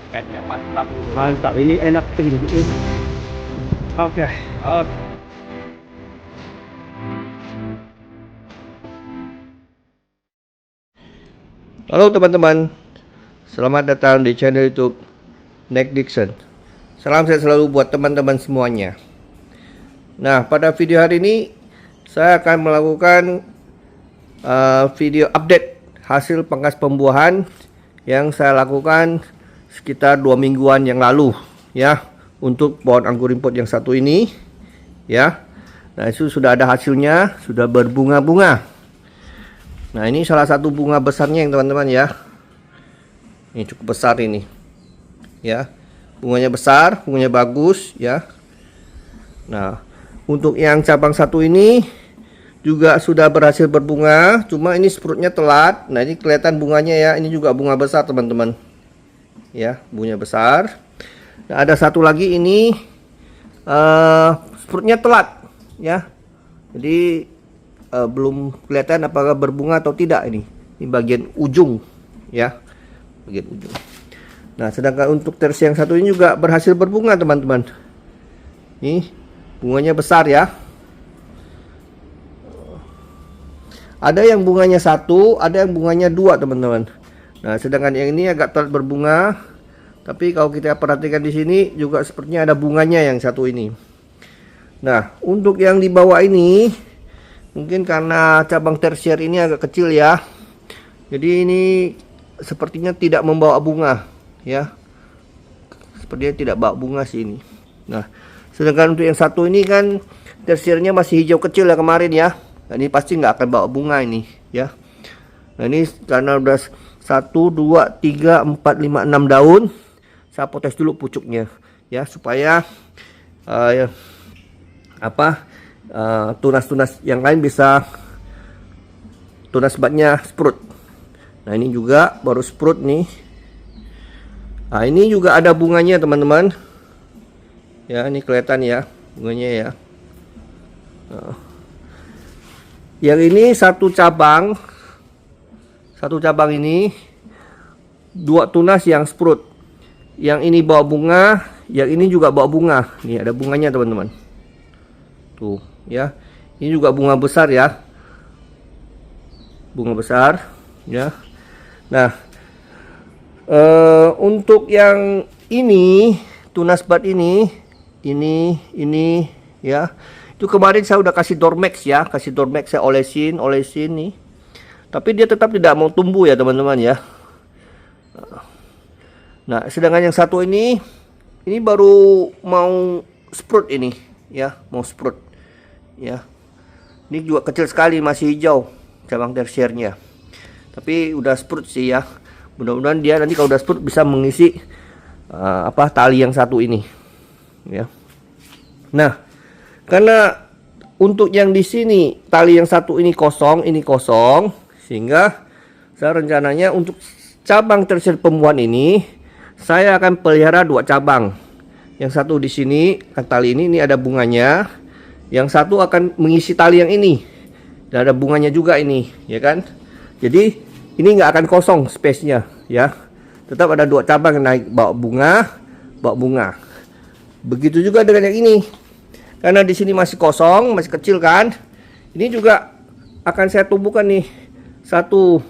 Kayaknya mantap. Mantap, ini enak ini. Oke. Halo teman-teman, selamat datang di channel YouTube Nick Dixon. Salam sehat selalu buat teman-teman semuanya. Nah, pada video hari ini saya akan melakukan video update hasil pangkas pembuahan yang saya lakukan sekitar 2 mingguan yang lalu, ya, untuk pohon anggur import yang satu ini, ya. Nah, itu sudah ada hasilnya, sudah berbunga-bunga. Nah, ini salah satu bunga besarnya yang teman-teman ya. Ini cukup besar ini. Ya. Bunganya besar, bunganya bagus ya. Nah, untuk yang cabang satu ini juga sudah berhasil berbunga, cuma ini sproutnya telat. Nah, ini kelihatan bunganya ya. Ini juga bunga besar, teman-teman. Ya, bunganya besar. Nah, ada satu lagi ini sproutnya telat ya. Jadi belum kelihatan apakah berbunga atau tidak ini bagian ujung ya, bagian ujung. Nah, sedangkan untuk tersi yang satu ini juga berhasil berbunga, teman-teman. Ini bunganya besar ya. Ada yang bunganya satu, ada yang bunganya dua, teman-teman. Nah, sedangkan yang ini agak telat berbunga, tapi kalau kita perhatikan di sini juga sepertinya ada bunganya yang satu ini. Nah, untuk yang di bawah ini mungkin karena cabang tersier ini agak kecil ya, jadi ini sepertinya tidak membawa bunga ya, sepertinya tidak bawa bunga sih ini. Nah, sedangkan untuk yang satu ini kan tersiernya masih hijau kecil ya kemarin ya. Nah, ini pasti nggak akan bawa bunga ini ya. Nah, ini karena udah 1, 2, 3, 4, 5, 6 daun, saya potes dulu pucuknya ya, supaya tunas-tunas yang lain bisa tunas sebatnya sprout. Nah, ini juga baru sprout nih. Nah, ini juga ada bunganya, teman-teman. Ya, ini kelihatan ya bunganya ya. Nah, yang ini satu cabang ini dua tunas yang sprout. Yang ini bawa bunga, yang ini juga bawa bunga. Nih ada bunganya, teman-teman. Tuh ya, ini juga bunga besar ya, bunga besar ya. Nah, untuk yang ini tunas bat ini ya, itu kemarin saya udah kasih Dormex ya, saya olesin nih, tapi dia tetap tidak mau tumbuh ya, teman-teman ya. Nah, sedangkan yang satu ini baru mau sprout ini ya, mau sprout ya. Ini juga kecil sekali, masih hijau cabang tersiernya, tapi udah sprout sih ya. Mudah-mudahan dia nanti kalau udah sprout bisa mengisi tali yang satu ini ya. Nah, karena untuk yang di sini tali yang satu ini kosong, sehingga saya rencananya untuk cabang tersier pembuahan ini saya akan pelihara dua cabang. Yang satu di sini kan tali ini ada bunganya. Yang satu akan mengisi tali yang ini, dan ada bunganya juga ini ya kan. Jadi ini nggak akan kosong space-nya ya, tetap ada dua cabang yang naik bawa bunga. Begitu juga dengan yang ini, karena di sini masih kosong, masih kecil kan. Ini juga akan saya tumbuhkan nih satu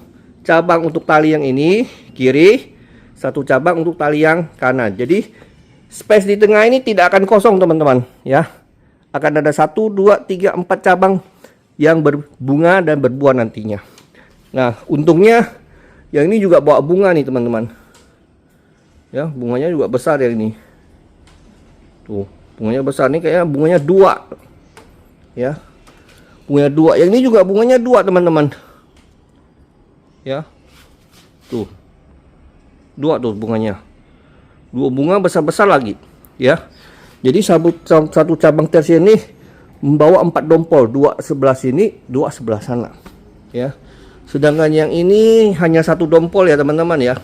cabang untuk tali yang ini kiri, satu cabang untuk tali yang kanan. Jadi space di tengah ini tidak akan kosong, teman-teman ya. Akan ada 1, 2, 3, 4 cabang yang berbunga dan berbuah nantinya. Nah, untungnya yang ini juga bawa bunga nih, teman-teman. Ya, bunganya juga besar yang ini. Tuh, bunganya besar nih, kayaknya bunganya 2. Ya. Bunganya 2. Yang ini juga bunganya 2, teman-teman. Ya. Tuh. 2 tuh bunganya. 2 bunga besar-besar lagi, ya. Jadi satu cabang tersier ini membawa 4 dompol, 2 sebelah sini, 2 sebelah sana ya. Sedangkan yang ini hanya 1 dompol ya, teman-teman ya.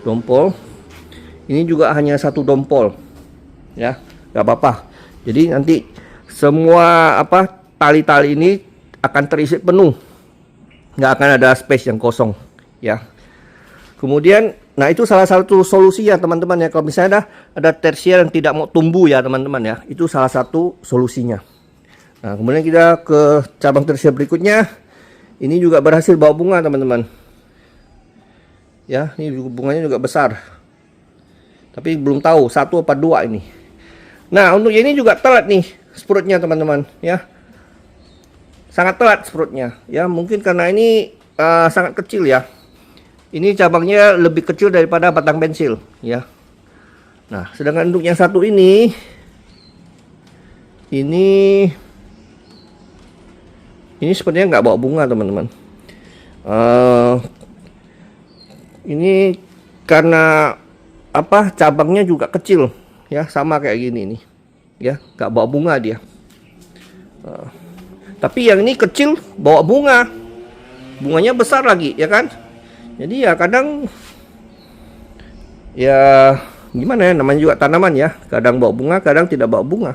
Dompol. Ini juga hanya 1 dompol. Ya, nggak apa-apa. Jadi nanti semua tali-tali ini akan terisi penuh. Nggak akan ada space yang kosong ya. Kemudian Nah, itu salah satu solusi ya teman-teman ya. Kalau misalnya ada tersier yang tidak mau tumbuh ya teman-teman ya, itu salah satu solusinya. Nah, kemudian kita ke cabang tersier berikutnya. Ini juga berhasil bawa bunga teman-teman. Ya, ini bunganya juga besar. Tapi belum tahu satu apa dua ini. Nah, untuk ini juga telat nih sprutnya teman-teman ya. Sangat telat sprutnya ya, mungkin karena ini sangat kecil ya. Ini cabangnya lebih kecil daripada batang pensil ya. Nah, sedangkan untuk yang satu ini sepertinya nggak bawa bunga teman-teman. Ini karena apa, cabangnya juga kecil ya, sama kayak gini nih ya, nggak bawa bunga dia. Tapi yang ini kecil bawa bunga, bunganya besar lagi ya kan. Jadi ya kadang ya gimana ya, namanya juga tanaman ya, kadang bawa bunga kadang tidak bawa bunga.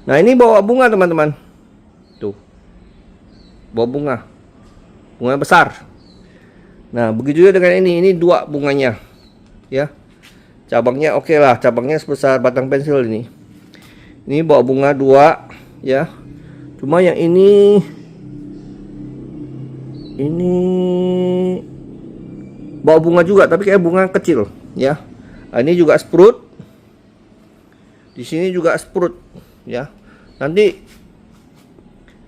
Nah, ini bawa bunga teman-teman, tuh bawa bunga, bunga besar. Nah, begitu juga dengan ini dua bunganya ya, cabangnya oke lah, cabangnya sebesar batang pensil ini bawa bunga dua ya. Cuma yang ini bawa bunga juga, tapi kayak bunga kecil ya. Nah, ini juga sprut, di sini juga sprut ya. Nanti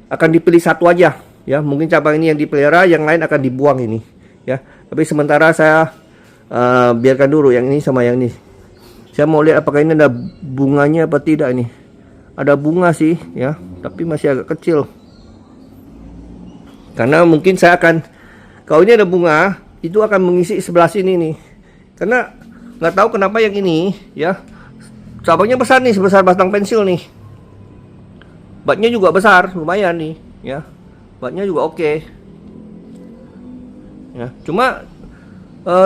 akan dipilih satu aja ya, mungkin cabang ini yang dipelihara, yang lain akan dibuang ini ya. Tapi sementara saya biarkan dulu yang ini sama yang ini. Saya mau lihat apakah ini ada bunganya apa tidak. Ini ada bunga sih ya, tapi masih agak kecil. Karena mungkin saya akan, kalau ini ada bunga, itu akan mengisi sebelah sini nih. Karena nggak tahu kenapa yang ini ya, cabangnya besar nih, sebesar batang pensil nih. Batnya juga besar, lumayan nih ya. Batnya juga oke. Ya, cuma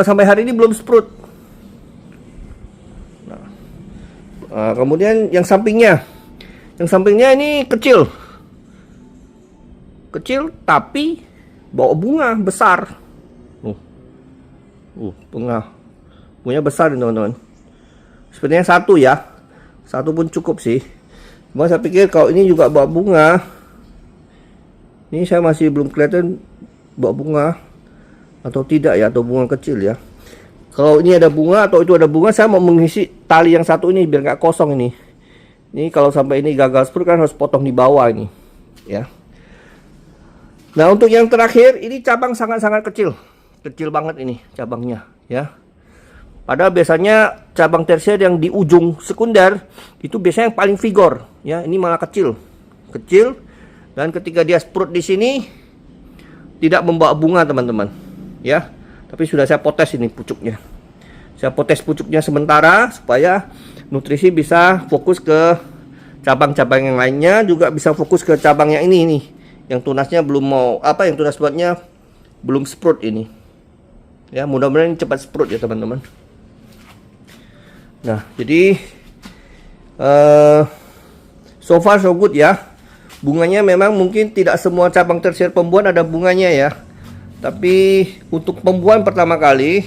sampai hari ini belum sprut. Nah, kemudian yang sampingnya ini kecil tapi bawa bunga besar. Bunganya besar teman-teman. Sebenarnya satu ya, satu pun cukup sih. Cuma saya pikir kalau ini juga bawa bunga, ini saya masih belum kelihatan bawa bunga atau tidak ya, atau bunga kecil ya. Kalau ini ada bunga atau itu ada bunga, saya mau mengisi tali yang satu ini biar nggak kosong ini. Ini kalau sampai ini gagal sprut kan harus potong di bawah ini ya. Nah, untuk yang terakhir ini cabang sangat-sangat kecil banget ini cabangnya ya. Padahal biasanya cabang tersier yang di ujung sekunder itu biasanya yang paling vigor ya. Ini malah kecil, dan ketika dia sprut di sini tidak membawa bunga teman-teman ya. Tapi sudah saya potes ini pucuknya. Saya potes pucuknya sementara supaya nutrisi bisa fokus ke cabang-cabang yang lainnya, juga bisa fokus ke cabang yang ini nih. Yang tunasnya belum mau yang tunas buatnya belum sprut ini. Ya, mudah-mudahan cepat sprut ya teman-teman. Nah, jadi so far so good ya. Bunganya memang mungkin tidak semua cabang tersier pembuahan ada bunganya ya. Tapi untuk pembuahan pertama kali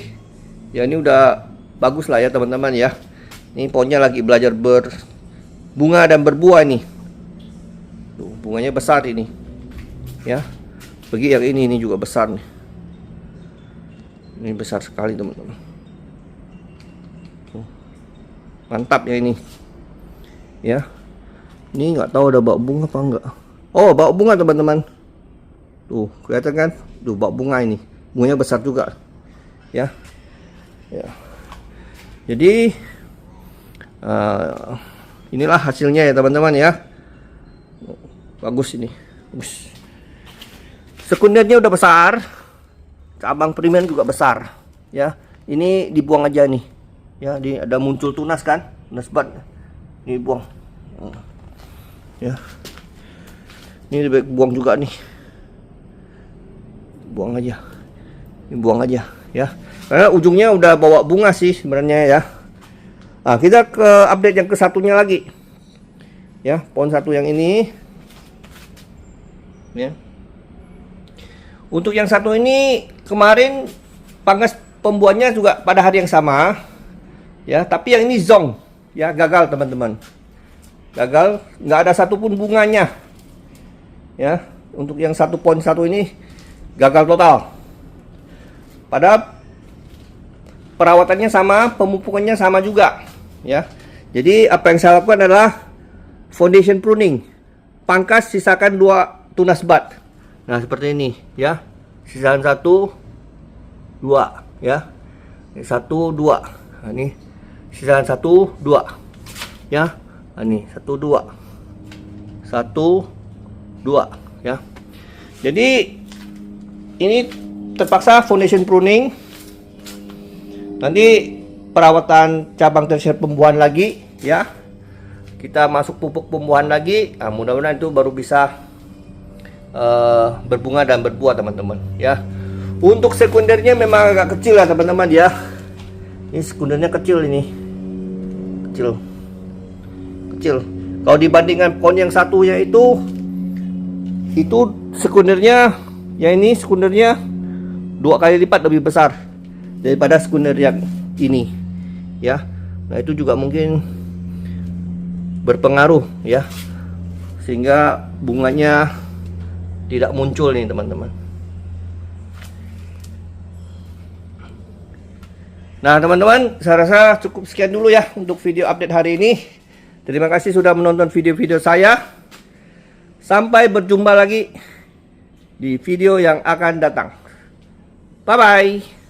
ya, ini udah bagus lah ya teman-teman ya. Ini pohonnya lagi belajar berbunga dan berbuah nih. Tuh, bunganya besar ini ya. Bagi yang ini juga besar nih. Ini besar sekali teman-teman. Mantap ya ini ya. Ini nggak tahu ada bawa bunga apa enggak. Oh, bawa bunga teman-teman. Tuh, kelihatan kan? Tuh, bawa bunga ini. Bunganya besar juga ya. Ya. Jadi inilah hasilnya ya teman-teman ya. Bagus ini. Bagus. Sekundernya udah besar. Cabang primer juga besar ya. Ini dibuang aja nih. Ya, ini ada muncul tunas kan? Tunas bat. Ini buang. Ya. Ini lebih baik buang juga nih. Buang aja. Ini buang aja ya. Karena ujungnya udah bawa bunga sih sebenarnya ya. Nah, kita ke update yang ke satunya lagi. Ya, pohon satu yang ini. Ya. Untuk yang satu ini kemarin pembuahannya juga pada hari yang sama, ya. Tapi yang ini zong, ya, gagal teman-teman. Gagal, nggak ada satupun bunganya, ya. Untuk yang 1.1 ini gagal total. Pada perawatannya sama, pemupukannya sama juga, ya. Jadi apa yang saya lakukan adalah foundation pruning. Pangkas, sisakan 2 tunas bat. Nah, seperti ini, ya. Sisakan 1, 2, ya. 1, 2. Nah, ini sisakan 1, 2. Ya. Nah, ini 1, 2. 1, 2, ya. Jadi ini terpaksa foundation pruning. Nanti perawatan cabang tersier pembuahan lagi, ya. Kita masuk pupuk pembuahan lagi. Nah, mudah-mudahan itu baru bisa berbunga dan berbuah teman-teman, ya. Untuk sekundernya memang agak kecil ya teman-teman, ya. Ini sekundernya kecil ini, kecil. Kalau dibandingkan pohon yang satunya itu sekundernya, ya, ini sekundernya 2 kali lipat lebih besar daripada sekunder yang ini, ya. Nah, itu juga mungkin berpengaruh, ya, sehingga bunganya tidak muncul nih teman-teman. Nah teman-teman, saya rasa cukup sekian dulu ya untuk video update hari ini. Terima kasih sudah menonton video-video saya. Sampai berjumpa lagi di video yang akan datang. Bye bye.